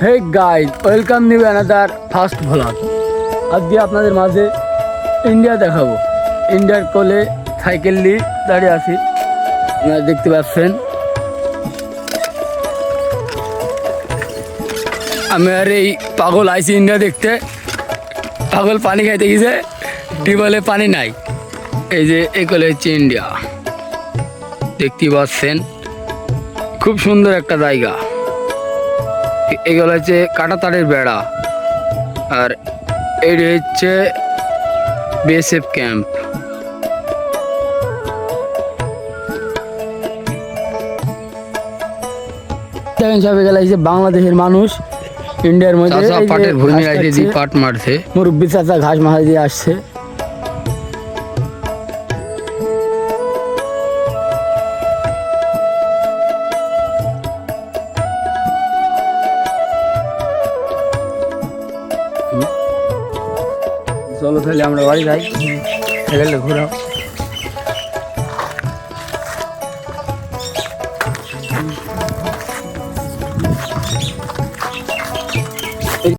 হে guys, welcome new another first vlog. আজকে আপনাদের মাঝে ইন্ডিয়া দেখাবো। ইন্ডিয়ার কোলে সাইকেল নিয়ে দাঁড়িয়ে আছি, আপনারা দেখতে পাচ্ছেন। আমি আর এই পাগল আইছি ইন্ডিয়া দেখতে। পাগল পানি খাইতে গেছে, টিউবওয়েলে পানি নাই। এই যে এই কোলে হচ্ছে ইন্ডিয়া, দেখতে পাচ্ছেন। খুব সুন্দর একটা জায়গা। এগুলো হচ্ছে কাঁটাতারের বেড়া, আর এইটা হচ্ছে বিএসএফ ক্যাম্প। দেখেন সব এগুলো হচ্ছে বাংলাদেশের মানুষ ইন্ডিয়ার মধ্যে পাটের ভূমি আছে, যে পাট মারছে মুরব্বী চাচা ঘাস মারা দিয়ে আসছে। চলো তাহলে আমরা বাড়ি যাই, সাইকেলটা ঘোরাও।